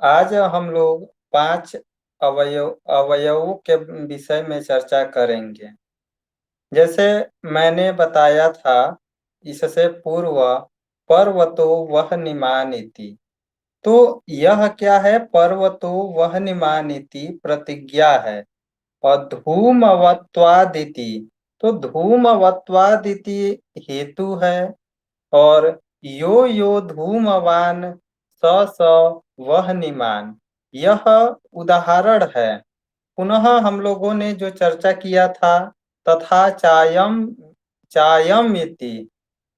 आज हम लोग 5 अवयवों के विषय में चर्चा करेंगे। जैसे मैंने बताया था इससे पूर्व, पर्वतो वह्निमानिति। तो यह क्या है? पर्वतो वह्निमानिति प्रतिज्ञा है। और धूमवत्वादिति, तो धूमवत्वादिति हेतु है। और यो यो धूमवान स स वह्निमान, यह उदाहरण है। पुनः हम लोगों ने जो चर्चा किया था, तथा चायम चायम इति,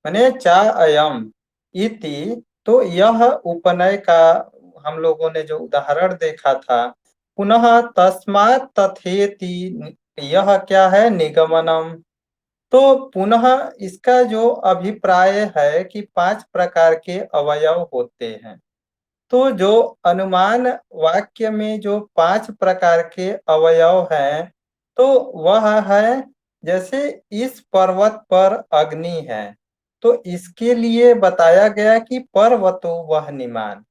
माने चा अयम इति, तो यह उपनय का हम लोगों ने जो उदाहरण देखा था। पुनः तस्मात् तथेति, यह क्या है? निगमनम। तो पुनः इसका जो अभिप्राय है कि 5 प्रकार के अवयव होते हैं। तो जो अनुमान वाक्य में जो 5 प्रकार के अवयव हैं, तो वह है, जैसे इस पर्वत पर अग्नि है, तो इसके लिए बताया गया कि पर्वतो वह्निमान।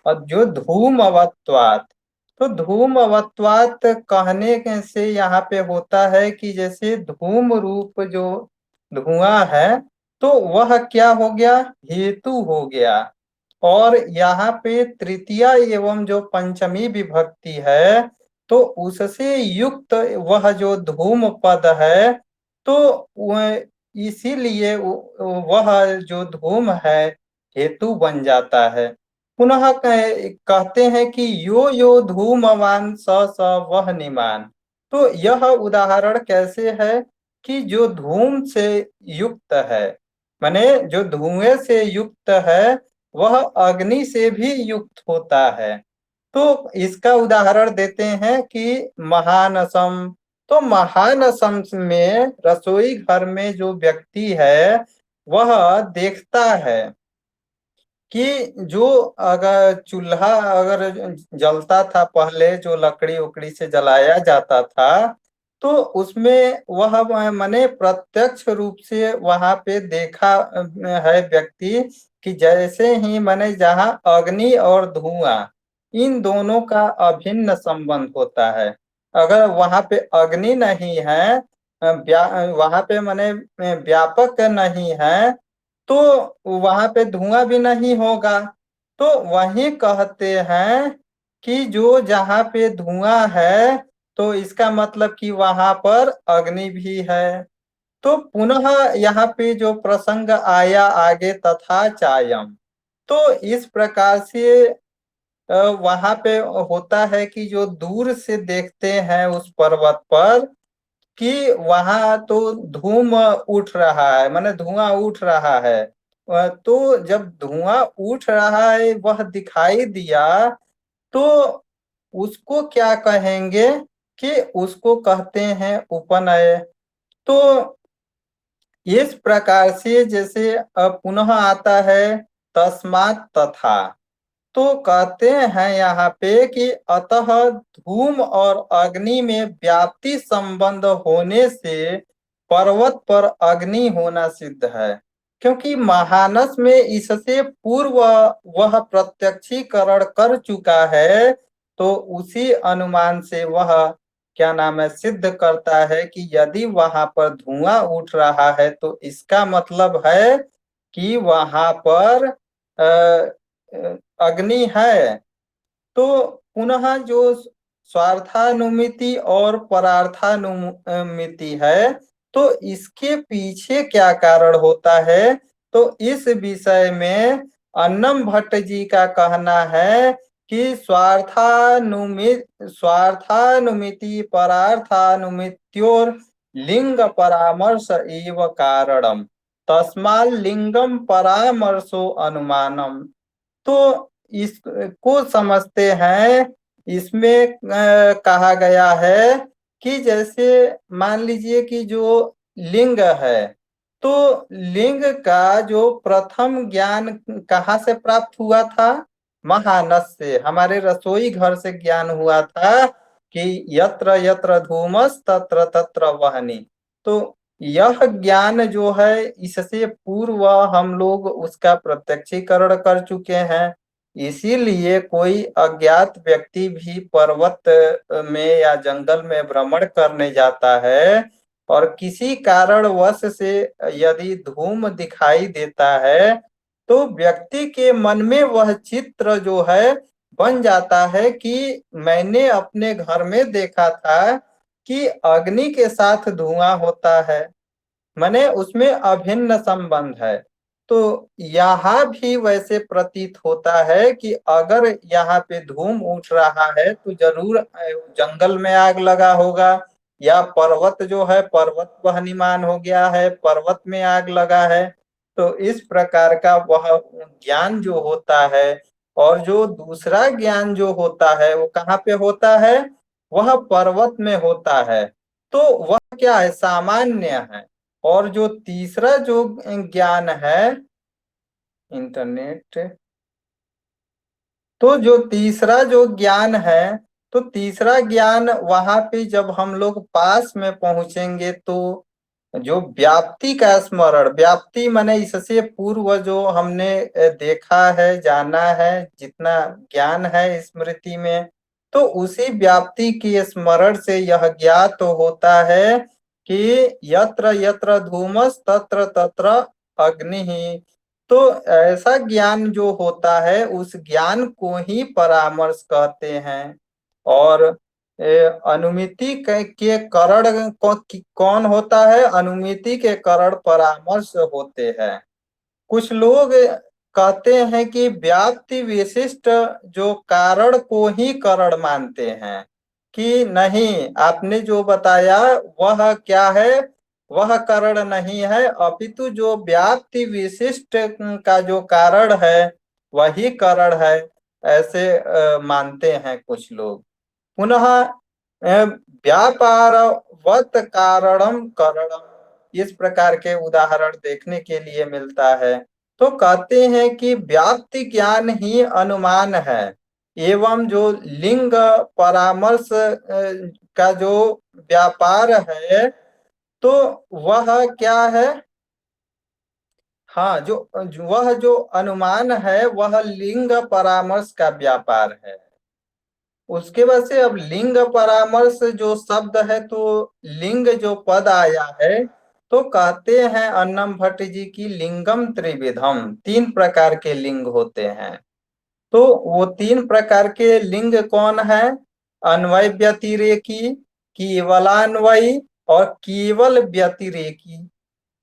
और जो धूमवत्वात्, तो धूमवत्वात् कहने से यहाँ पे होता है कि जैसे धूम रूप जो धुआं है, तो वह क्या हो गया? हेतु हो गया। और यहाँ पे तृतीया एवं जो पंचमी विभक्ति है, तो उससे युक्त वह जो धूम पद है, तो वह इसीलिए वह जो धूम है हेतु बन जाता है। पुनः कहते हैं कि यो यो धूमवान स स वह्निमान। तो यह उदाहरण कैसे है? कि जो धूम से युक्त है, माने जो धुएं से युक्त है, वह अग्नि से भी युक्त होता है। तो इसका उदाहरण देते हैं कि महानसम। तो महानसम में रसोई घर में जो व्यक्ति है, वह देखता है कि जो अगर चूल्हा अगर जलता था पहले, जो लकड़ी उकड़ी से जलाया जाता था, तो उसमें वह माने प्रत्यक्ष रूप से वहां पे देखा है व्यक्ति कि जैसे ही माने जहाँ अग्नि और धुआं, इन दोनों का अभिन्न संबंध होता है। अगर वहां पे अग्नि नहीं है, वहां पे माने व्यापक नहीं है, तो वहां पे धुआं भी नहीं होगा। तो वही कहते हैं कि जो जहाँ पे धुआं है, तो इसका मतलब कि वहां पर अग्नि भी है। तो पुनः यहाँ पे जो प्रसंग आया आगे, तथा चायम, तो इस प्रकार से वहां पे होता है कि जो दूर से देखते हैं उस पर्वत पर, कि वहां तो धूम उठ रहा है, माने धुआं उठ रहा है। तो जब धुआं उठ रहा है वह दिखाई दिया, तो उसको क्या कहेंगे? कि उसको कहते हैं उपनय। तो इस प्रकार से जैसे पुनः आता है तस्मात् तथा, तो कहते हैं यहाँ पे कि अतः धूम और अग्नि में व्याप्ति संबंध होने से पर्वत पर अग्नि होना सिद्ध है। क्योंकि महानस में इससे पूर्व वह प्रत्यक्षीकरण कर चुका है, तो उसी अनुमान से वह क्या नाम है, सिद्ध करता है कि यदि वहां पर धुआं उठ रहा है, तो इसका मतलब है कि वहां पर अग्नि है। तो पुनः जो स्वार्थानुमिति और परार्थानुमिति है, तो इसके पीछे क्या कारण होता है? तो इस विषय में अन्नम भट्ट जी का कहना है कि स्वार्थानुमिति परार्थानुमित्योर लिंग परामर्श एव कारणम, तस्माल लिंगम परामर्शो अनुमानम। तो इसको समझते हैं। इसमें कहा गया है कि जैसे मान लीजिए कि जो लिंग है, तो लिंग का जो प्रथम ज्ञान कहाँ से प्राप्त हुआ था? महानस से, हमारे रसोई घर से ज्ञान हुआ था कि यत्र यत्र धूमस तत्र तत्र वह्नि। तो यह ज्ञान जो है, इससे पूर्व हम लोग उसका प्रत्यक्षीकरण कर चुके हैं। इसीलिए कोई अज्ञात व्यक्ति भी पर्वत में या जंगल में भ्रमण करने जाता है और किसी कारणवश से यदि धूम दिखाई देता है तो व्यक्ति के मन में वह चित्र जो है बन जाता है कि मैंने अपने घर में देखा था कि अग्नि के साथ धुआं होता है, माने उसमें अभिन्न संबंध है। तो यहाँ भी वैसे प्रतीत होता है कि अगर यहाँ पे धूम उठ रहा है तो जरूर जंगल में आग लगा होगा, या पर्वत जो है पर्वत वहनीमान हो गया है, पर्वत में आग लगा है। तो इस प्रकार का वह ज्ञान जो होता है, और जो दूसरा ज्ञान जो होता है वो कहाँ पे होता है, वह पर्वत में होता है। तो वह क्या है, सामान्य है। और जो तीसरा जो ज्ञान है, इंटरनेट, तो जो तीसरा जो ज्ञान है, तो तीसरा ज्ञान वहां पे जब हम लोग पास में पहुंचेंगे तो जो व्याप्ति का स्मरण, व्याप्ति माने इससे पूर्व जो हमने देखा है, जाना है, जितना ज्ञान है स्मृति में, तो उसी व्याप्ति के स्मरण से यह ज्ञात तो होता है कि यत्र यत्र धूमस तत्र तत्र अग्नि ही। तो ऐसा ज्ञान जो होता है उस ज्ञान को ही परामर्श कहते हैं। और अनुमिति के करण कौन होता है, अनुमिति के करण परामर्श होते हैं। कुछ लोग कहते हैं कि व्याप्ति विशिष्ट जो कारण को ही कारण मानते हैं, कि नहीं आपने जो बताया वह क्या है, वह कारण नहीं है, अपितु जो व्याप्ति विशिष्ट का जो कारण है वही कारण है, ऐसे मानते हैं कुछ लोग। पुनः व्यापारवत कारणम करणम, इस प्रकार के उदाहरण देखने के लिए मिलता है। तो कहते हैं कि व्याप्ति ज्ञान ही अनुमान है, एवं जो लिंग परामर्श का जो व्यापार है तो वह क्या है, हाँ वह जो अनुमान है वह लिंग परामर्श का व्यापार है। उसके बाद से अब लिंग परामर्श जो शब्द है, तो लिंग जो पद आया है, तो कहते हैं अन्नम भट्ट जी की लिंगम त्रिविधम, तीन प्रकार के लिंग होते हैं। तो वो तीन प्रकार के लिंग कौन है, अन्वय व्यतिरेकी, केवलान्वयी और केवल व्यतिरेकी।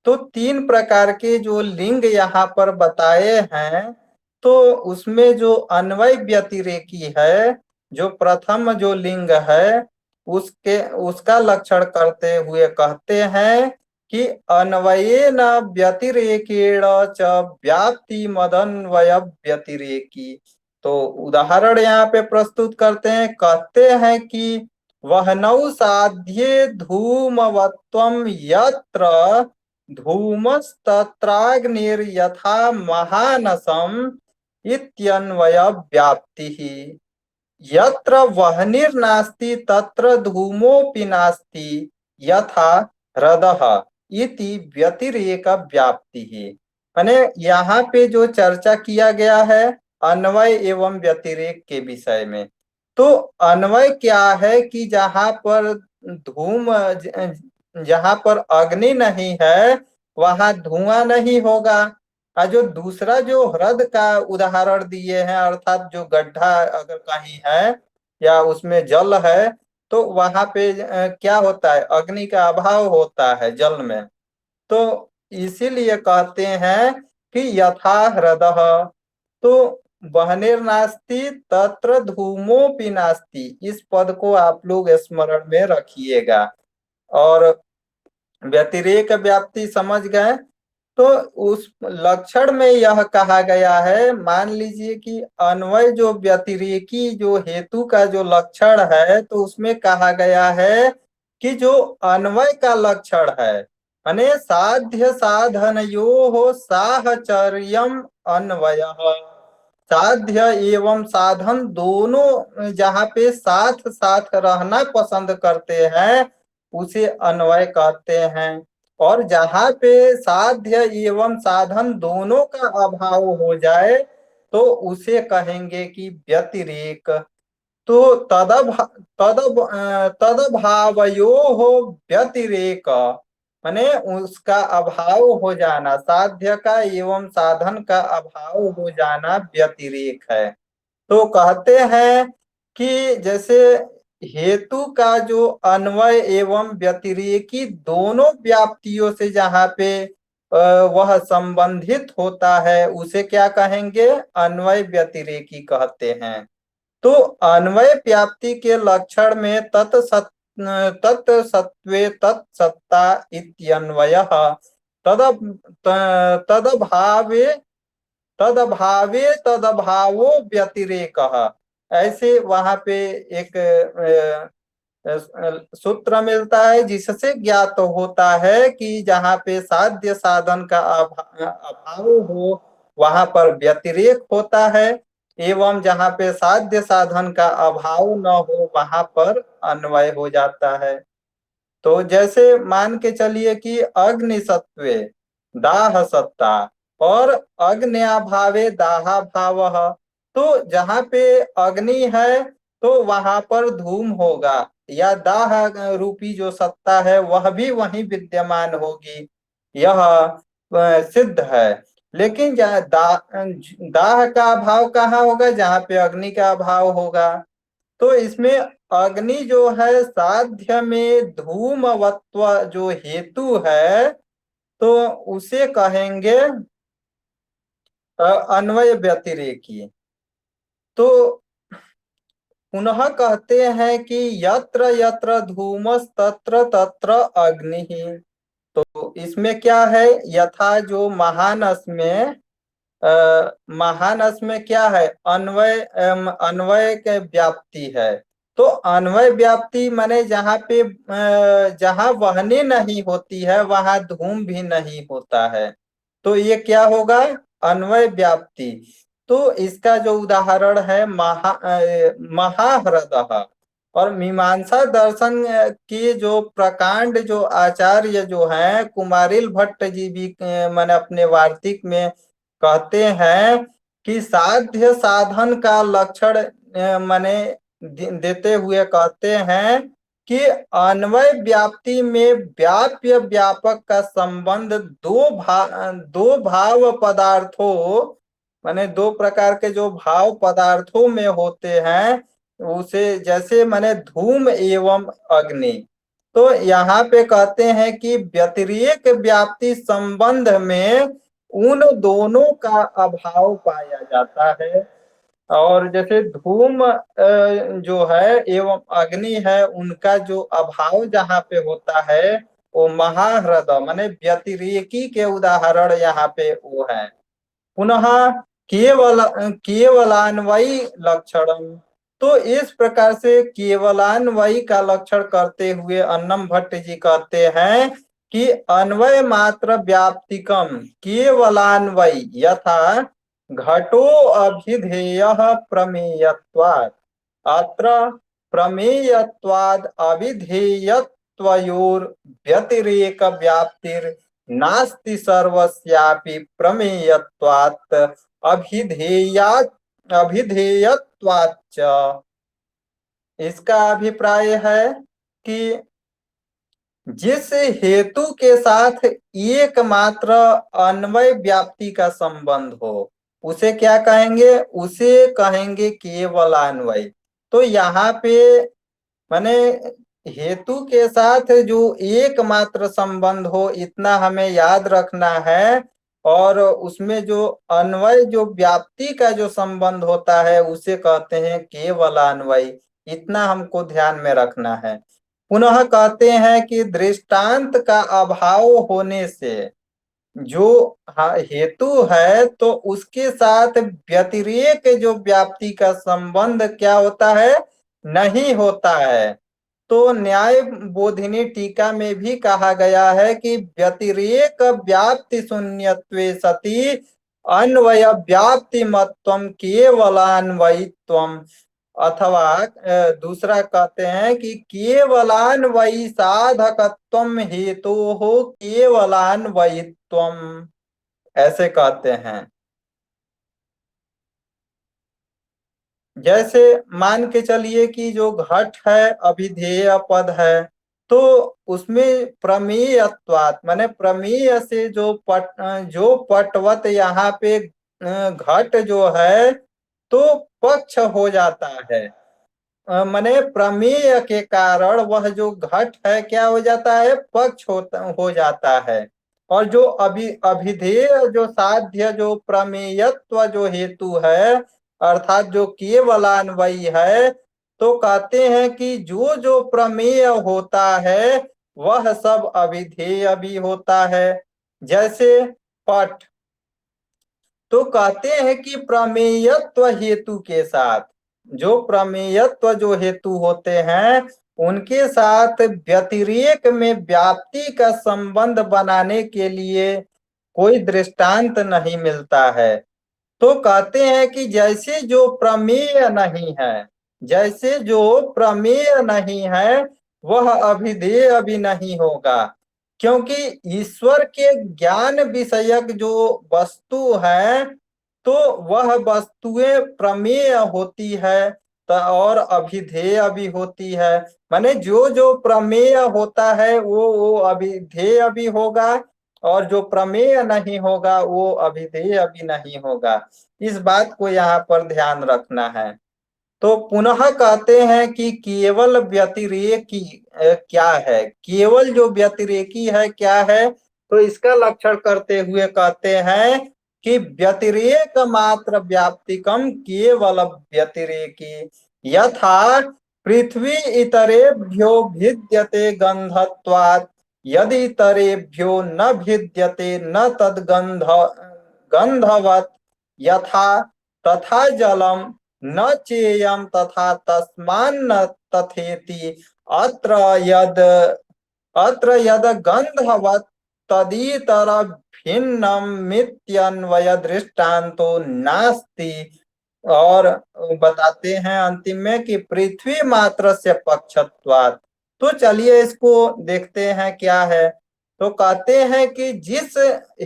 तो तीन प्रकार के जो लिंग यहाँ पर बताए हैं, तो उसमें जो अन्वय व्यतिरेकी है, जो प्रथम जो लिंग है, उसके उसका लक्षण करते हुए कहते हैं कि अन्वयेन व्यतिरेकेण च व्याप्ति मदन्वय व्यतिरेकी। तो उदाहरण यहाँ पे प्रस्तुत करते हैं, कहते हैं कि वह नौ साध्ये धूमवत्वम यत्र धूमस्तत्राग्निर्यथा महानसम इत्यन्वय व्याप्ति, यत्र वह्निर्नास्ति तत्र धूमोऽपि नास्ति यथा हृदः इति व्यतिरेक व्याप्ति। माने यहाँ पे जो चर्चा किया गया है अन्वय एवं व्यतिरेक के विषय में, तो अन्वय क्या है कि जहाँ पर धूम, जहाँ पर अग्नि नहीं है वहां धुआं नहीं होगा। और जो दूसरा जो ह्रद का उदाहरण दिए हैं, अर्थात जो गड्ढा अगर कहीं है या उसमें जल है, तो वहां पे क्या होता है, अग्नि का अभाव होता है जल में। तो इसीलिए कहते हैं कि यथा हृदः, तो वह्निर् नास्ति तत्र धूमोऽपि नास्ति, इस पद को आप लोग स्मरण में रखिएगा। और व्यतिरेक व्याप्ति समझ गए, तो उस लक्षण में यह कहा गया है, मान लीजिए कि अन्वय जो व्यतिरेकी जो हेतु का जो लक्षण है, तो उसमें कहा गया है कि जो अन्वय का लक्षण है, माने साध्य साधनयोः साहचर्यम अन्वय, साध्य एवं साधन दोनों जहाँ पे साथ साथ रहना पसंद करते हैं उसे अन्वय कहते हैं। और जहाँ पे साध्य एवं साधन दोनों का अभाव हो जाए तो उसे कहेंगे कि व्यतिरेक। तो तदभावयोः व्यतिरेक, माने उसका अभाव हो जाना, साध्य का एवं साधन का अभाव हो जाना व्यतिरेक है। तो कहते हैं कि जैसे हेतु का जो अन्वय एवं व्यतिरेकी दोनों व्याप्तियों से जहाँ पे वह संबंधित होता है, उसे क्या कहेंगे? अन्वय व्यतिरेकी कहते हैं। तो अन्वय व्याप्ति के लक्षण में तत्सत्त्वे तत्सत्ता इत्यन्वयः, तद तदभावे तदभावे तदभावो व्यतिरेकः। ऐसे वहां पे एक सूत्र मिलता है जिससे ज्ञात होता है कि जहाँ पे साध्य साधन का अभाव हो वहां पर व्यतिरेक होता है, एवं जहाँ पे साध्य साधन का अभाव न हो वहां पर अन्वय हो जाता है। तो जैसे मान के चलिए कि अग्नि सत्वे दाह सत्ता और अग्न्याभावे दाहा भाव। तो जहाँ पे अग्नि है तो वहां पर धूम होगा, या दाह रूपी जो सत्ता है वह भी वहीं विद्यमान होगी, यह सिद्ध है। लेकिन दाह का अभाव कहाँ होगा? जहाँ पे अग्नि का अभाव होगा। तो इसमें अग्नि जो है साध्य में धूमवत्व जो हेतु है, तो उसे कहेंगे अन्वय व्यतिरेकी। तो पुनः कहते हैं कि यत्र यत्र धूमस तत्र तत्र अग्नि। तो इसमें क्या है? यथा जो महानस में महानस में क्या है? अन्वय अन्वय के व्याप्ति है। तो अन्वय व्याप्ति माने जहाँ पे जहाँ वहनी नहीं होती है वहां धूम भी नहीं होता है, तो ये क्या होगा? अन्वय व्याप्ति। तो इसका जो उदाहरण है महाह्रदः। और मीमांसा दर्शन के जो प्रकांड जो आचार्य जो हैं कुमारिल भट्ट जी भी मैंने अपने वार्तिक में कहते हैं कि साध्य साधन का लक्षण माने देते हुए कहते हैं कि अन्वय व्याप्ति में व्याप्य व्यापक का संबंध दो भाव पदार्थों, माने दो प्रकार के जो भाव पदार्थों में होते हैं, उसे जैसे माने धूम एवं अग्नि। तो यहाँ पे कहते हैं कि व्यतिरेक व्याप्ति संबंध में उन दोनों का अभाव पाया जाता है। और जैसे धूम जो है एवं अग्नि है, उनका जो अभाव जहाँ पे होता है वो महाह्रद माने व्यतिरेकी के उदाहरण यहाँ पे वो है। पुनः केवल केवलान्वयी लक्षण। तो इस प्रकार से केवलान्वयी का लक्षण करते हुए अन्नम भट्ट जी कहते हैं कि अन्वय मात्र व्याप्तिकम केवलान्वयी यथा घटो अभिधेयः प्रमेयत्वात्। अत्र प्रमेयत्वाद अविधेयत्वयोर व्यतिरेक व्याप्तिर नास्ति सर्वस्यापि प्रमेयत्वात् अभिधेयात् अभिधेयत्वाच्च। इसका अभिप्राय है कि जिस हेतु के साथ एकमात्र अन्वय व्याप्ति का संबंध हो उसे क्या कहेंगे? उसे कहेंगे केवलान्वय। तो यहाँ पे माने हेतु के साथ जो एकमात्र संबंध हो इतना हमें याद रखना है, और उसमें जो अन्वय जो व्याप्ति का जो संबंध होता है उसे कहते हैं केवलान्वय। इतना हमको ध्यान में रखना है। पुनः कहते हैं कि दृष्टांत का अभाव होने से जो हेतु है तो उसके साथ व्यतिरेक जो व्याप्ति का संबंध क्या होता है? नहीं होता है। तो न्याय बोधिनी टीका में भी कहा गया है कि व्यतिरेक व्याप्ति शून्यत्वे सति अन्वय व्याप्ति मत्वम केवलान्वयित्वम। अथवा दूसरा कहते हैं कि केवलान्वयी साधकत्वम हेतोः केवलान्वयित्वम, ऐसे कहते हैं। जैसे मान के चलिए कि जो घट है अभिधेय पद है, तो उसमें प्रमेयत्वात् माने प्रमेय से जो पटवत यहाँ पे घट जो है तो पक्ष हो जाता है। माने प्रमेय के कारण वह जो घट है क्या हो जाता है, पक्ष हो जाता है। और जो अभिधेय जो साध्य जो प्रमेयत्व जो हेतु है अर्थात जो केवलान्वयी है, तो कहते हैं कि जो जो प्रमेय होता है वह सब अभिधेय भी होता है। जैसे पट, तो कहते हैं कि प्रमेयत्व हेतु के साथ जो प्रमेयत्व जो हेतु होते हैं उनके साथ व्यतिरेक में व्याप्ति का संबंध बनाने के लिए कोई दृष्टांत नहीं मिलता है। तो कहते हैं कि जैसे जो प्रमेय नहीं है, जैसे जो प्रमेय नहीं है वह अभिधेय भी नहीं होगा, क्योंकि ईश्वर के ज्ञान विषयक जो वस्तु है तो वह वस्तुएं प्रमेय होती है और अभिधेय भी होती है। माने जो जो प्रमेय होता है वो अभिधेय भी होगा और जो प्रमेय नहीं होगा वो अभिधेय भी नहीं होगा। इस बात को यहाँ पर ध्यान रखना है। तो पुनः कहते हैं कि केवल व्यतिरेकी क्या है, केवल जो व्यतिरेकी है क्या है, तो इसका लक्षण करते हुए कहते हैं कि व्यतिरेक मात्र व्याप्तिकम केवल व्यतिरेकी यथा पृथ्वी इतरेभ्यो भिद्यते गंधत्वात् यदि इतरेभ्यो न भिद्यते न तद्गंध गंधवत् यथा तथा जलम न चेयम तथा तस्मान्न तथेति अत्र यद अत्र यद गंधवत् तदितर भिन्नम मित्यन्वय दृष्टांतो नास्ति। और बताते हैं अंतिम में कि पृथ्वी मात्र से पक्षत्वात्। तो चलिए इसको देखते हैं क्या है। तो कहते हैं कि जिस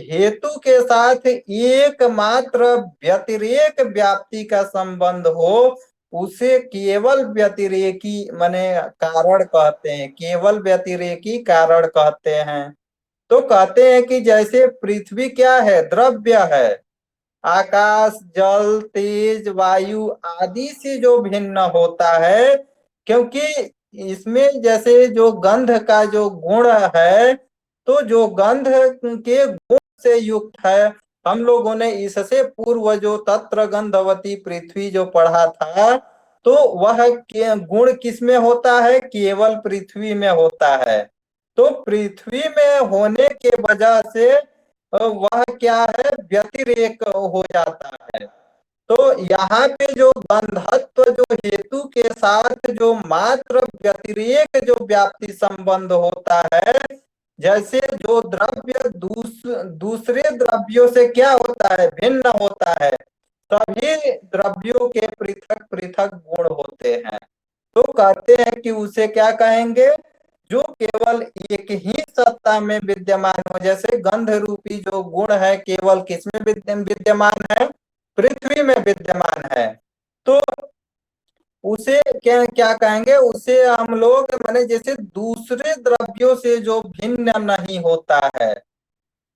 हेतु के साथ एकमात्र व्यतिरेक व्याप्ति का संबंध हो उसे केवल व्यतिरेकी माने कारण कहते हैं, केवल व्यतिरेकी कारण कहते हैं। तो कहते हैं कि जैसे पृथ्वी क्या है, द्रव्य है, आकाश जल तेज वायु आदि से जो भिन्न होता है, क्योंकि इसमें जैसे जो गंध का जो गुण है तो जो गंध के गुण से युक्त है। हम लोगों ने इससे पूर्व जो तत्र गंधवती पृथ्वी जो पढ़ा था तो वह गुण किस में होता है, केवल पृथ्वी में होता है। तो पृथ्वी में होने के वजह से वह क्या है, व्यतिरेक हो जाता है। तो यहाँ पे जो बंधत्व जो हेतु के साथ जो मात्र व्यतिरेक जो व्याप्ति संबंध होता है, जैसे जो द्रव्य दूसरे द्रव्यों से क्या होता है, भिन्न होता है, सभी द्रव्यों के पृथक पृथक गुण होते हैं। तो कहते हैं कि उसे क्या कहेंगे, जो केवल एक ही सत्ता में विद्यमान हो। जैसे गंध रूपी जो गुण है केवल किसमें विद्यमान है, पृथ्वी में विद्यमान है। तो उसे क्या क्या कहेंगे, उसे हम लोग माने जैसे दूसरे द्रव्यों से जो भिन्न नहीं होता है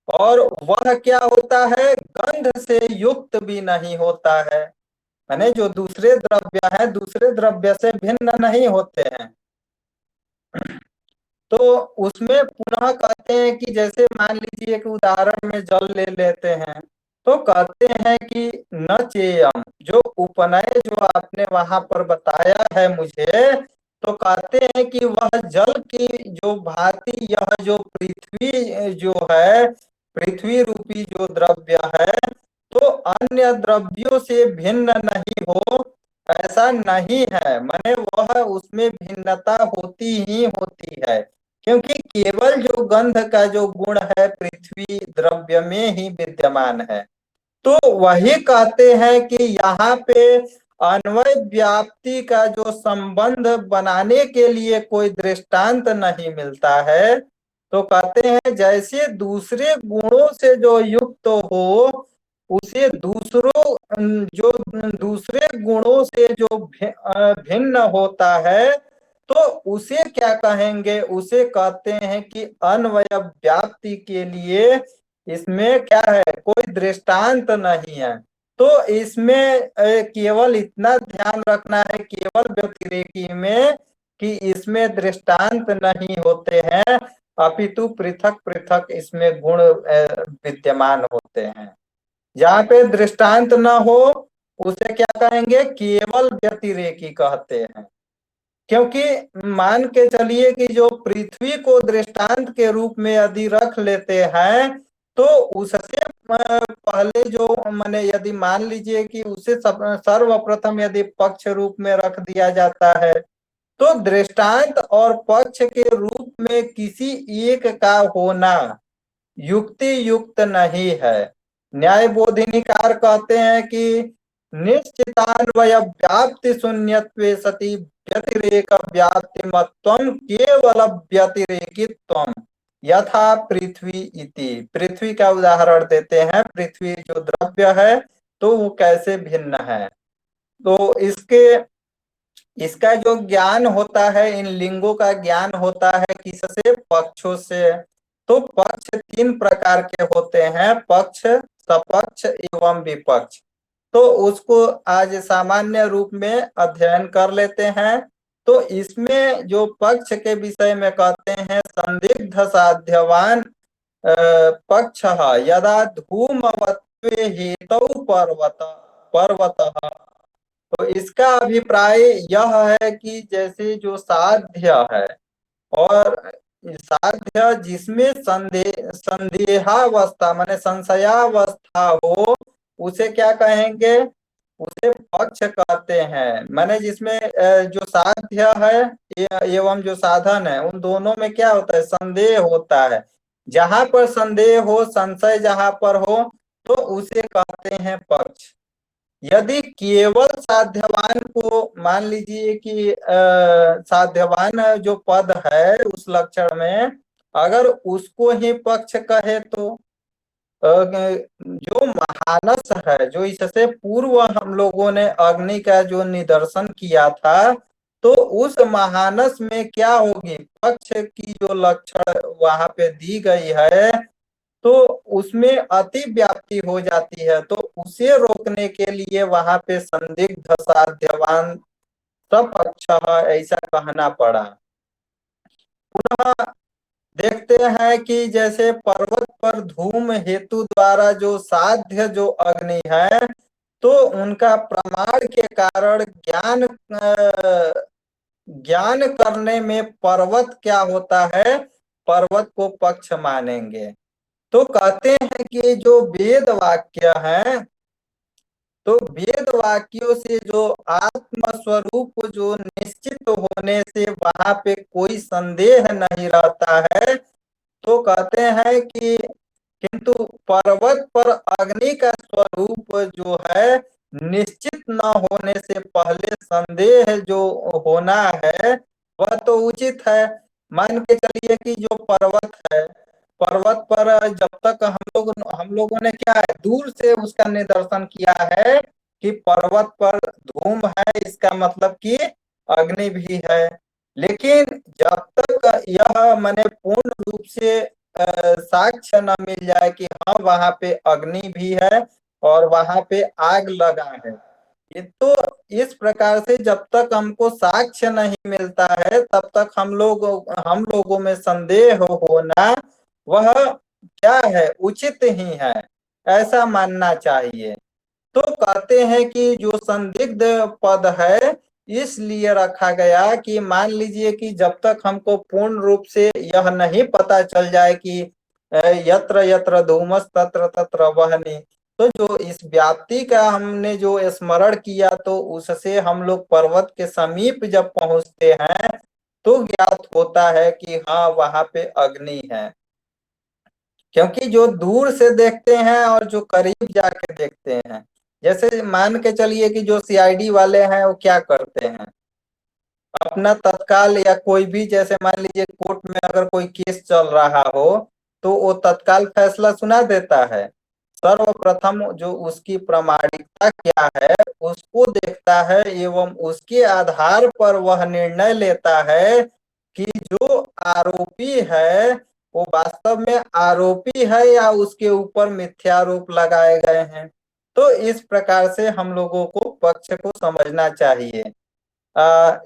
और वह क्या होता है, गंध से युक्त भी नहीं होता है। माने जो दूसरे द्रव्य है दूसरे द्रव्य से भिन्न नहीं होते हैं। तो उसमें पुनः कहते हैं कि जैसे मान लीजिए एक उदाहरण में जल ले लेते हैं, तो कहते हैं कि न चेयम जो उपनय जो आपने वहां पर बताया है मुझे, तो कहते हैं कि वह जल की जो भांति यह जो पृथ्वी जो है, पृथ्वी रूपी जो द्रव्य है तो अन्य द्रव्यों से भिन्न नहीं हो, ऐसा नहीं है। माने वह उसमें भिन्नता होती ही होती है, क्योंकि केवल जो गंध का जो गुण है पृथ्वी द्रव्य में ही विद्यमान है। तो वही कहते हैं कि यहाँ पे अन्वय व्याप्ति का जो संबंध बनाने के लिए कोई दृष्टांत नहीं मिलता है। तो कहते हैं जैसे दूसरे गुणों से जो युक्त हो उसे दूसरों जो दूसरे गुणों से जो भिन्न होता है, तो उसे क्या कहेंगे? उसे कहते हैं कि अन्वय व्याप्ति के लिए इसमें क्या है, कोई दृष्टांत नहीं है। तो इसमें केवल इतना ध्यान रखना है केवल व्यतिरेकी में, कि इसमें दृष्टांत नहीं होते हैं, अपितु पृथक पृथक इसमें गुण विद्यमान होते हैं। जहाँ पे दृष्टांत न हो उसे क्या कहेंगे? केवल व्यतिरेकी कहते हैं। क्योंकि मान के चलिए कि जो पृथ्वी को दृष्टांत के रूप में यदि रख लेते हैं, तो उससे पहले जो माने यदि मान लीजिए कि उसे सर्वप्रथम यदि पक्ष रूप में रख दिया जाता है, तो दृष्टांत और पक्ष के रूप में किसी एक का होना युक्ति युक्त नहीं है। न्याय बोधिनीकार कहते हैं कि निश्चितान्वय व्याप्ति शून्यत्वे सति व्यतिरेक व्याप्ति मत्वम केवल व्यतिरेकित्वम यथा पृथ्वी इति। पृथ्वी का उदाहरण देते हैं, पृथ्वी जो द्रव्य है तो वो कैसे भिन्न है। तो इसका जो ज्ञान होता है, इन लिंगों का ज्ञान होता है किससे? पक्षों से। तो पक्ष तीन प्रकार के होते हैं, पक्ष, सपक्ष एवं विपक्ष। तो उसको आज सामान्य रूप में अध्ययन कर लेते हैं। तो इसमें जो पक्ष के विषय में कहते हैं, संदिग्ध साध्यवान पक्ष यदा धूमवत्वे हेतु पर्वत पर्वत। तो इसका अभिप्राय यह है कि जैसे जो साध्य है और साध्य जिसमें संदेहावस्था माने संशयावस्था हो, उसे क्या कहेंगे? उसे पक्ष कहते हैं। माने जिसमें जो साध्य है एवं जो साधन है, उन दोनों में क्या होता है? संदेह होता है। जहां पर संदेह हो, संशय जहां पर हो, तो उसे कहते हैं पक्ष। यदि केवल साध्यवान को मान लीजिए कि साध्यवान जो पद है उस लक्षण में, अगर उसको ही पक्ष कहे तो जो महानस है, जो इससे पूर्व हम लोगों ने अग्नि का जो निदर्शन किया था, तो उस महानस में क्या होगी? पक्ष की जो लक्षण वहां पे दी गई है, तो उसमें अति व्याप्ति हो जाती है। तो उसे रोकने के लिए वहां पे संदिग्ध साध्यवान सपक्ष ऐसा कहना पड़ा। पुनः देखते हैं कि जैसे पर्वत पर धूम हेतु द्वारा जो साध्य जो अग्नि है, तो उनका प्रमाण के कारण ज्ञान करने में पर्वत क्या होता है? पर्वत को पक्ष मानेंगे। तो कहते हैं कि जो वेद वाक्य हैं, तो वेद वाक्यों से जो आत्म स्वरूप जो निश्चित होने से वहां पे कोई संदेह नहीं रहता है, तो कहते हैं कि किंतु पर्वत पर अग्नि का स्वरूप जो है निश्चित न होने से पहले संदेह जो होना है वह तो उचित है। मान के चलिए कि जो पर्वत है, पर्वत पर जब तक हम लोगों ने क्या है, दूर से उसका निदर्शन किया है कि पर्वत पर धूम है, इसका मतलब कि अग्नि भी है। लेकिन जब तक यह माने पूर्ण रूप से साक्ष्य न मिल जाए कि हाँ वहां पे अग्नि भी है और वहां पे आग लगा है, ये तो इस प्रकार से जब तक हमको साक्ष्य नहीं मिलता है तब तक हम लोगों में संदेह होना वह क्या है? उचित ही है, ऐसा मानना चाहिए। तो कहते हैं कि जो संदिग्ध पद है इसलिए रखा गया कि मान लीजिए कि जब तक हमको पूर्ण रूप से यह नहीं पता चल जाए कि यत्र यत्र धूमस तत्र तत्र वह्नि, तो जो इस व्याप्ति का हमने जो स्मरण किया, तो उससे हम लोग पर्वत के समीप जब पहुंचते हैं तो ज्ञात होता है कि हाँ वहां पे अग्नि है। क्योंकि जो दूर से देखते हैं और जो करीब जाके देखते हैं, जैसे मान के चलिए कि जो सीआईडी वाले हैं वो क्या करते हैं, अपना तत्काल या कोई भी जैसे मान लीजिए कोर्ट में अगर कोई केस चल रहा हो, तो वो तत्काल फैसला सुना देता है। सर्वप्रथम जो उसकी प्रामाणिकता क्या है उसको देखता है एवं उसके आधार पर वह निर्णय लेता है कि जो आरोपी है वो वास्तव में आरोपी है या उसके ऊपर मिथ्यारोप लगाए गए हैं। तो इस प्रकार से हम लोगों को पक्ष को समझना चाहिए।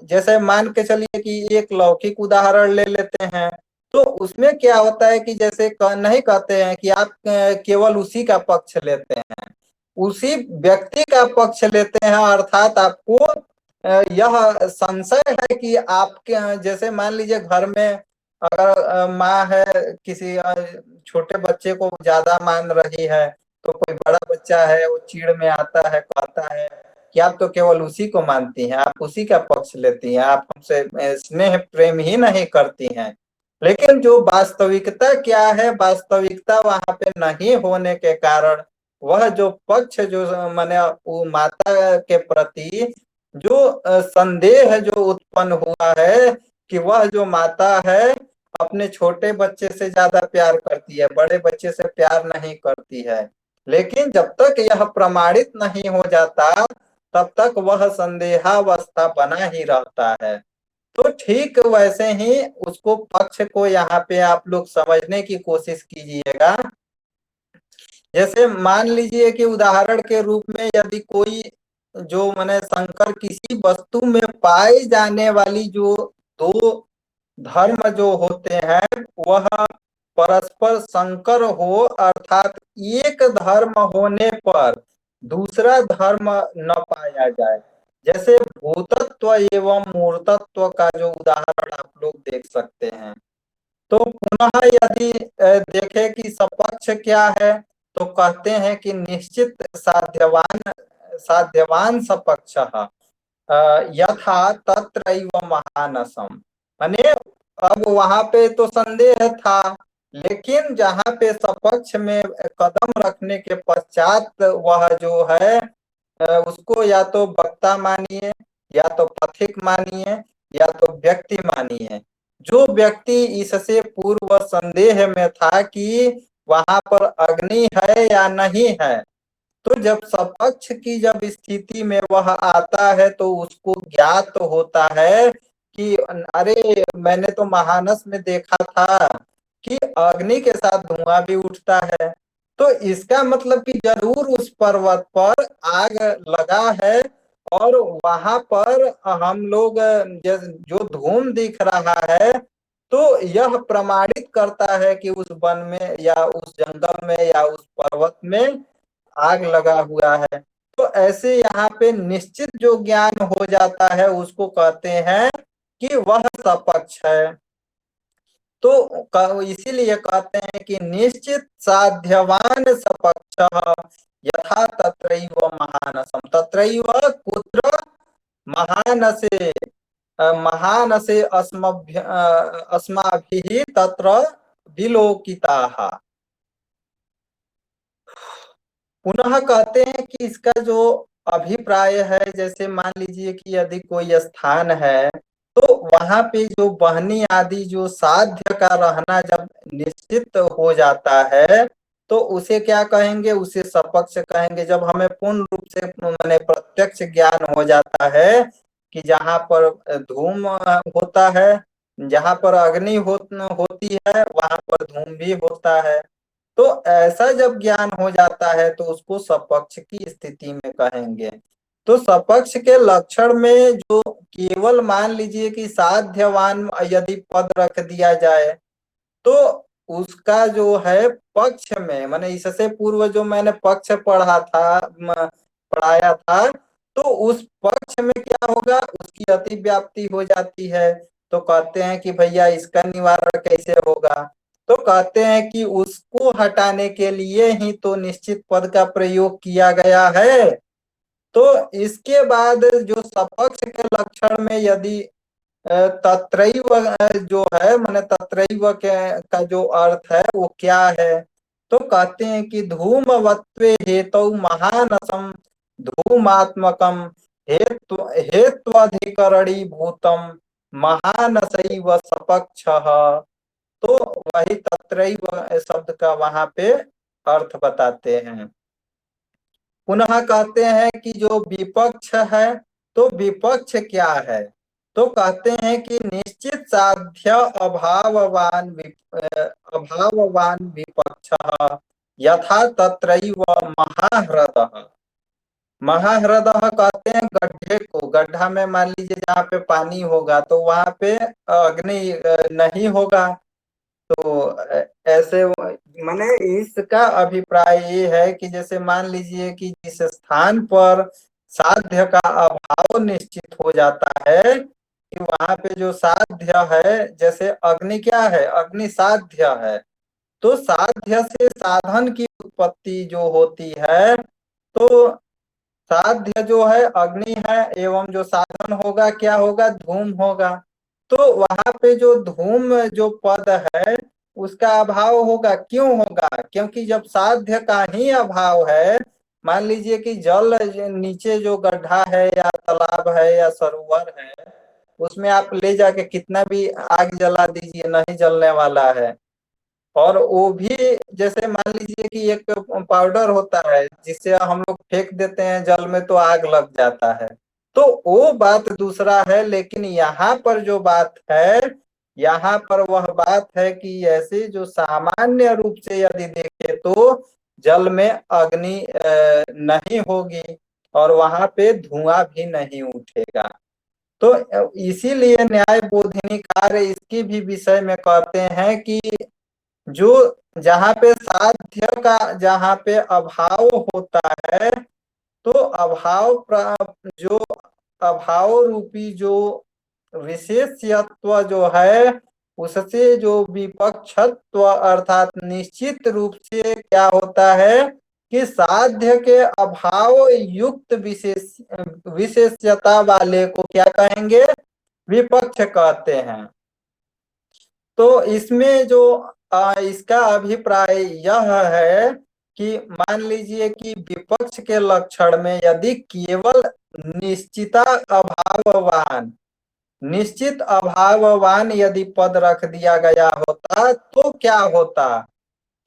जैसे मान के चलिए कि एक लौकिक उदाहरण ले लेते हैं। तो उसमें क्या होता है कि जैसे नहीं कहते हैं कि आप केवल उसी का पक्ष लेते हैं, उसी व्यक्ति का पक्ष लेते हैं, अर्थात आपको यह संशय है कि आपके जैसे मान लीजिए घर में अगर माँ है किसी छोटे बच्चे को ज्यादा मान रही है, तो कोई बड़ा बच्चा है वो चीड़ में आता है, कहता है कि आप तो केवल उसी को मानती हैं, आप उसी का पक्ष लेती हैं, आप हमसे स्नेह प्रेम ही नहीं करती हैं। लेकिन जो वास्तविकता क्या है, वास्तविकता वहां पे नहीं होने के कारण वह जो पक्ष जो माने वो माता के प्रति जो संदेह जो उत्पन्न हुआ है कि वह जो माता है अपने छोटे बच्चे से ज्यादा प्यार करती है, बड़े बच्चे से प्यार नहीं करती है। लेकिन जब तक यह प्रमाणित नहीं हो जाता तब तक वह संदेहावस्था बना ही रहता है। तो ठीक वैसे ही उसको पक्ष को यहाँ पे आप लोग समझने की कोशिश कीजिएगा। जैसे मान लीजिए कि उदाहरण के रूप में यदि कोई जो माने संकर किसी वस्तु में पाई जाने वाली जो दो धर्म जो होते हैं वह परस्पर संकर हो, अर्थात एक धर्म होने पर दूसरा धर्म न पाया जाए। जैसे भूतत्व एवं मूर्तत्व का जो उदाहरण आप लोग देख सकते हैं। तो पुनः यदि देखें कि सपक्ष क्या है, तो कहते हैं कि निश्चित साध्यवान साध्यवान सपक्ष यथा तत्रैव महानसम। माने अब वहां पे तो संदेह था, लेकिन जहां पे सपक्ष में कदम रखने के पश्चात वह जो है उसको या तो वक्ता मानिए, या तो पथिक मानिए, या तो व्यक्ति मानिए। जो व्यक्ति इससे पूर्व संदेह में था कि वहां पर अग्नि है या नहीं है, तो जब सपक्ष की जब स्थिति में वह आता है तो उसको ज्ञात होता है कि अरे मैंने तो महानस में देखा था कि अग्नि के साथ धुआं भी उठता है। तो इसका मतलब कि जरूर उस पर्वत पर आग लगा है, और वहां पर हम लोग जो धूम दिख रहा है, तो यह प्रमाणित करता है कि उस वन में या उस जंगल में या उस पर्वत में आग लगा हुआ है। तो ऐसे यहाँ पे निश्चित जो ज्ञान हो जाता है उसको कहते हैं कि वह सपक्ष है। तो इसीलिए कहते हैं कि निश्चित साध्यवान सपक्ष यथा तत्रैव महानसम। तत्रैव कुत्र महानसे महानसे अस्माभिः तत्र विलोकिताः। पुनः कहते हैं कि इसका जो अभिप्राय है, जैसे मान लीजिए कि यदि कोई स्थान है तो वहां पे जो बहनी आदि जो साध्य का रहना जब निश्चित हो जाता है तो उसे क्या कहेंगे, उसे सपक्ष कहेंगे। जब हमें पूर्ण रूप से माने प्रत्यक्ष ज्ञान हो जाता है कि जहाँ पर धूम होता है, जहाँ पर अग्नि होती है वहां पर धूम भी होता है। तो ऐसा जब ज्ञान हो जाता है तो उसको सपक्ष की स्थिति में कहेंगे। तो सपक्ष के लक्षण में जो केवल मान लीजिए कि साध्यवान यदि पद रख दिया जाए तो उसका जो है पक्ष में माने इससे पूर्व जो मैंने पक्ष पढ़ाया था, तो उस पक्ष में क्या होगा, उसकी अतिव्याप्ति हो जाती है। तो कहते हैं कि भैया इसका निवारण कैसे होगा, तो कहते हैं कि उसको हटाने के लिए ही तो निश्चित पद का प्रयोग किया गया है। तो इसके बाद जो सपक्ष के लक्षण में यदि तत्रैव जो है माने तत्रैव के का जो अर्थ है वो क्या है, तो कहते हैं कि धूमवत्वे हेतौ महानसम धूमात्मकम हेत्वाधिकरणी भूतम महानसैव सपक्ष। तो वही तत्रैव शब्द का वहां पे अर्थ बताते हैं। पुनः कहते हैं कि जो विपक्ष है, तो विपक्ष क्या है? तो कहते हैं कि निश्चित साध्य अभाववान विपक्ष यथा तत्रैव महाह्रदः। महाह्रदः कहते हैं गड्ढे को। गड्ढा में मान लीजिए जहाँ पे पानी होगा तो वहां पे अग्नि नहीं होगा। तो ऐसे माने इसका अभिप्राय ये है कि जैसे मान लीजिए कि जिस स्थान पर साध्य का अभाव निश्चित हो जाता है कि वहां पे जो साध्य है, जैसे अग्नि क्या है? अग्नि साध्य है। तो साध्य से साधन की उत्पत्ति जो होती है, तो साध्य जो है अग्नि है, एवं जो साधन होगा क्या होगा? धूम होगा। तो वहां पे जो धूम जो पद है उसका अभाव होगा। क्यों होगा? क्योंकि जब साध्य का ही अभाव है, मान लीजिए कि जल नीचे जो गड्ढा है या तालाब है या सरोवर है, उसमें आप ले जाके कितना भी आग जला दीजिए नहीं जलने वाला है। और वो भी जैसे मान लीजिए कि एक पाउडर होता है जिसे हम लोग फेंक देते हैं जल में तो आग लग जाता है। तो वो बात दूसरा है, लेकिन यहाँ पर जो बात है, यहाँ पर वह बात है कि ऐसे जो सामान्य रूप से यदि देखें तो जल में अग्नि नहीं होगी और वहां पे धुआं भी नहीं उठेगा। तो इसीलिए न्याय बोधिनी कार्य इसकी भी विषय में कहते हैं कि जो जहाँ पे साध्य का जहाँ पे अभाव होता है, तो जो अभाव रूपी जो विशेषत्व जो है, उससे जो विपक्षत्व अर्थात निश्चित रूप से क्या होता है कि साध्य के अभाव युक्त विशेषता वाले को क्या कहेंगे? विपक्ष कहते हैं। तो इसमें जो इसका अभिप्राय यह है कि मान लीजिए कि विपक्ष के लक्षण में यदि केवल निश्चिता अभाववान निश्चित अभाववान यदि पद रख दिया गया होता तो क्या होता?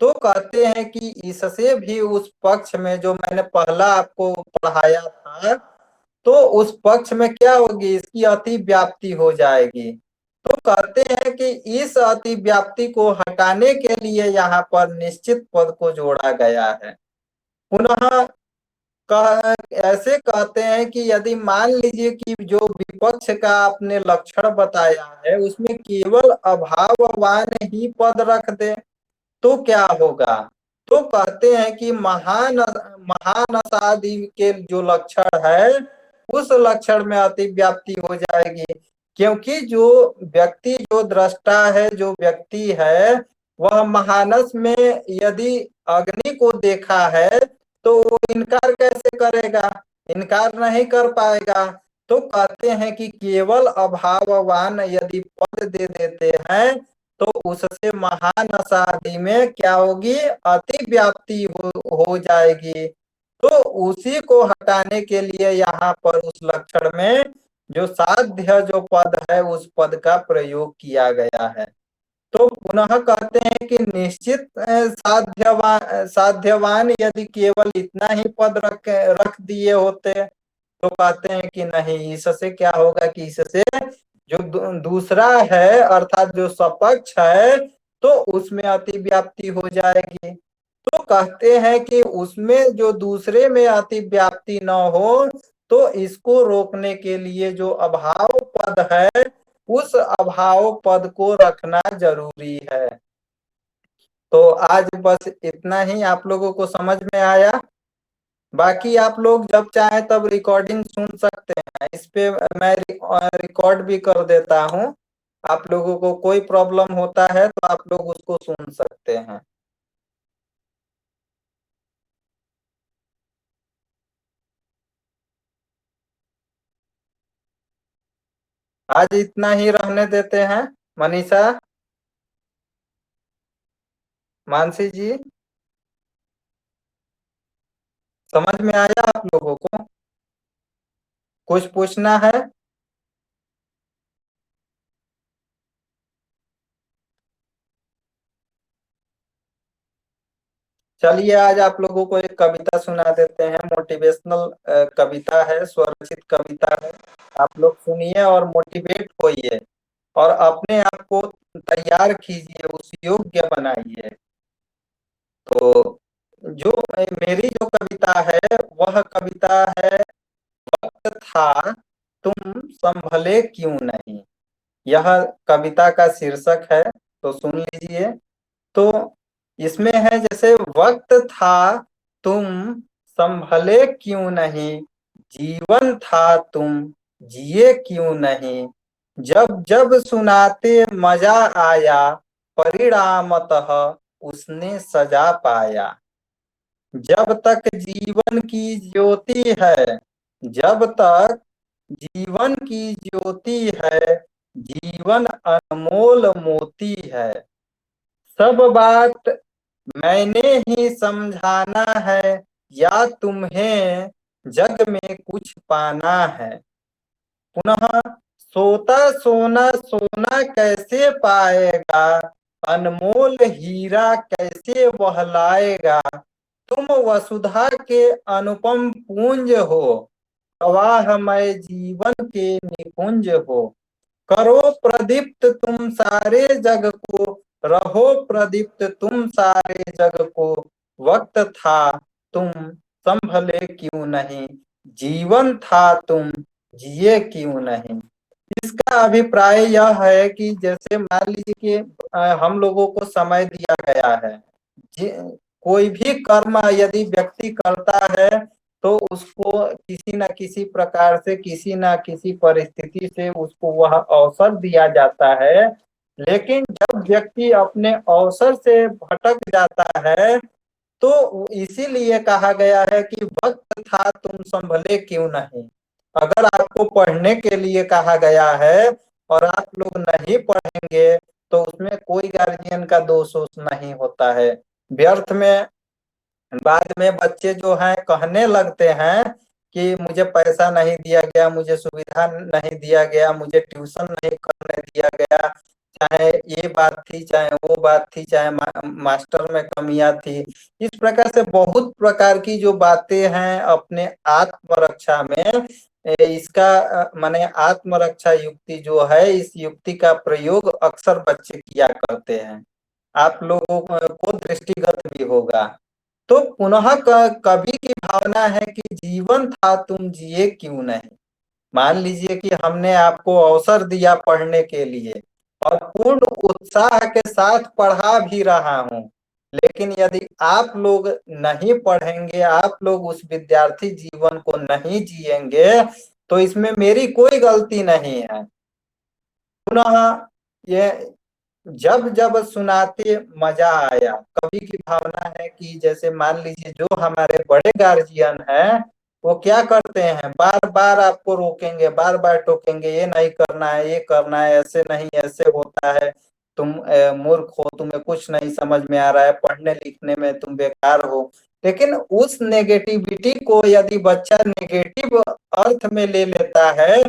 तो कहते हैं कि इससे भी उस पक्ष में जो मैंने पहला आपको पढ़ाया था, तो उस पक्ष में क्या होगी? इसकी अति व्याप्ति हो जाएगी। तो कहते हैं कि इस अति व्याप्ति को हटाने के लिए यहाँ पर निश्चित पद को जोड़ा गया है। पुनः ऐसे कहते हैं कि यदि मान लीजिए कि जो विपक्ष का आपने लक्षण बताया है उसमें केवल अभाववान ही पद रख दे तो क्या होगा? तो कहते हैं कि महानसादि के जो लक्षण है उस लक्षण में अति व्याप्ति हो जाएगी। क्योंकि जो व्यक्ति जो दृष्टा है, जो व्यक्ति है, वह महानस में यदि अग्नि को देखा है तो वो इनकार कैसे करेगा? इनकार नहीं कर पाएगा। तो कहते हैं कि केवल अभाववान यदि पद दे देते हैं तो उससे महानसादि में क्या होगी? अति व्याप्ति हो जाएगी। तो उसी को हटाने के लिए यहाँ पर उस लक्षण में जो साध्य जो पद है उस पद का प्रयोग किया गया है। तो पुनः कहते हैं कि निश्चित साध्यवान यदि केवल इतना ही पद रख दिए होते तो कहते हैं कि नहीं, इससे क्या होगा कि इससे जो दूसरा है अर्थात जो सपक्ष है तो उसमें अति व्याप्ति हो जाएगी। तो कहते हैं कि उसमें जो दूसरे में अति व्याप्ति न हो तो इसको रोकने के लिए जो अभाव पद है उस अभाव पद को रखना जरूरी है। तो आज बस इतना ही आप लोगों को समझ में आया। बाकी आप लोग जब चाहे तब रिकॉर्डिंग सुन सकते हैं। इस पे मैं रिकॉर्ड भी कर देता हूँ। आप लोगों को कोई प्रॉब्लम होता है तो आप लोग उसको सुन सकते हैं। आज इतना ही रहने देते हैं। मनीषा, मानसी जी, समझ में आया आप लोगों को? कुछ पूछना है? चलिए आज आप लोगों को एक कविता सुना देते हैं। मोटिवेशनल कविता है, स्वरचित कविता है। आप लोग सुनिए और मोटिवेट होइए और अपने आप को तैयार कीजिए, उस योग्य बनाइए। तो जो मेरी जो कविता है वह कविता है, वक्त था तुम संभले क्यों नहीं। यह कविता का शीर्षक है, तो सुन लीजिए। तो इसमें है जैसे, वक्त था तुम संभले क्यों नहीं, जीवन था तुम जिए क्यों नहीं, जब जब सुनाते मजा आया, परिणामतः उसने सजा पाया। जब तक जीवन की ज्योति है, जब तक जीवन की ज्योति है, जीवन अनमोल मोती है। सब बात मैंने ही समझाना है, या तुम्हें जग में कुछ पाना है। पुनः सोता सोना सोना कैसे पाएगा, अनमोल हीरा कैसे बहलाएगा। तुम वसुधा के अनुपम पूंज हो, प्रवाहमय जीवन के निकुंज हो। करो प्रदीप्त तुम सारे जग को, रहो प्रदीप्त तुम सारे जग को। वक्त था तुम संभले क्यों नहीं, जीवन था तुम जिए क्यों नहीं। इसका अभिप्राय यह है कि जैसे मान लीजिए कि हम लोगों को समय दिया गया है। कोई भी कर्म यदि व्यक्ति करता है तो उसको किसी न किसी प्रकार से, किसी न किसी परिस्थिति से उसको वह अवसर दिया जाता है। लेकिन जब व्यक्ति अपने अवसर से भटक जाता है तो इसीलिए कहा गया है कि वक्त था तुम संभले क्यों नहीं। अगर आपको पढ़ने के लिए कहा गया है और आप लोग नहीं पढ़ेंगे तो उसमें कोई गार्जियन का दोष नहीं होता है। व्यर्थ में बाद में बच्चे जो हैं कहने लगते हैं कि मुझे पैसा नहीं दिया गया, मुझे सुविधा नहीं दिया गया, मुझे ट्यूशन नहीं करने दिया गया, चाहे ये बात थी, चाहे वो बात थी, चाहे मास्टर में कमियां थी। इस प्रकार से बहुत प्रकार की जो बातें हैं अपने आत्मरक्षा में, इसका माने आत्मरक्षा युक्ति जो है, इस युक्ति का प्रयोग अक्सर बच्चे किया करते हैं। आप लोगों को दृष्टिगत भी होगा। तो पुनः कवि की भावना है कि जीवन था तुम जिए क्यों नहीं। मान लीजिए कि हमने आपको अवसर दिया पढ़ने के लिए और पूर्ण उत्साह के साथ पढ़ा भी रहा हूं, लेकिन यदि आप लोग नहीं पढ़ेंगे, आप लोग उस विद्यार्थी जीवन को नहीं जिएंगे तो इसमें मेरी कोई गलती नहीं है। पुनः ये जब जब सुनाते मजा आया, कवि की भावना है कि जैसे मान लीजिए जो हमारे बड़े गार्जियन हैं वो क्या करते हैं, बार बार आपको रोकेंगे, बार बार टोकेंगे, ये नहीं करना है, ये करना है, ऐसे नहीं ऐसे होता है, तुम मूर्ख हो, तुम्हें कुछ नहीं समझ में आ रहा है, पढ़ने लिखने में तुम बेकार हो। लेकिन उस नेगेटिविटी को यदि बच्चा नेगेटिव अर्थ में ले लेता है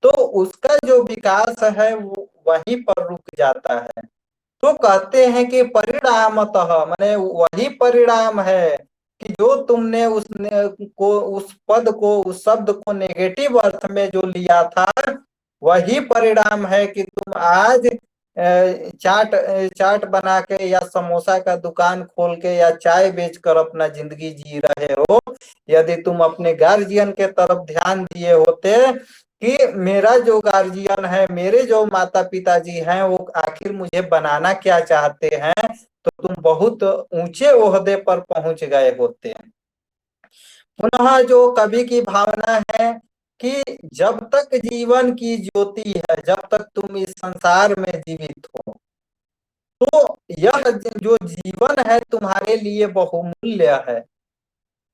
तो उसका जो विकास है वो वहीं पर रुक जाता है। तो कहते हैं कि परिणामतः माने वही परिणाम है कि जो तुमने उस पद को, उस शब्द को नेगेटिव अर्थ में जो लिया था, वही परिणाम है कि तुम आज चाट चाट बना के या समोसा का दुकान खोल के या चाय बेचकर अपना जिंदगी जी रहे हो। यदि तुम अपने गार्जियन के तरफ ध्यान दिए होते कि मेरा जो गार्जियन है, मेरे जो माता पिता जी हैं, वो आखिर मुझे बनाना क्या चाहते हैं, तो तुम बहुत ऊंचे ओहदे पर पहुंच गए होते हैं। पुनः जो कवि की भावना है कि जब तक जीवन की ज्योति है, जब तक तुम इस संसार में जीवित हो, तो यह जो जीवन है तुम्हारे लिए बहुमूल्य है।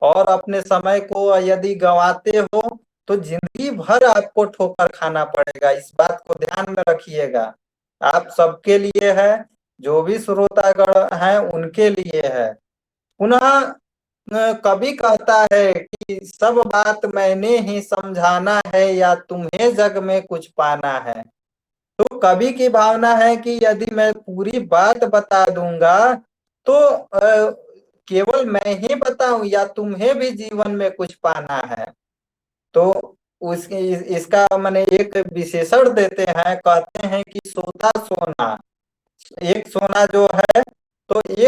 और अपने समय को यदि गंवाते हो तो जिंदगी भर आपको ठोकर खाना पड़ेगा, इस बात को ध्यान में रखिएगा। आप सबके लिए है, जो भी श्रोतागण हैं उनके लिए है। पुनः कवि कहता है कि सब बात मैंने ही समझाना है, या तुम्हें जग में कुछ पाना है। तो कवि की भावना है कि यदि मैं पूरी बात बता दूंगा तो केवल मैं ही बताऊं या तुम्हें भी जीवन में कुछ पाना है? तो इसका मैंने एक विशेषण देते हैं, कहते हैं कि सोता सोना, एक सोना जो है, तो एक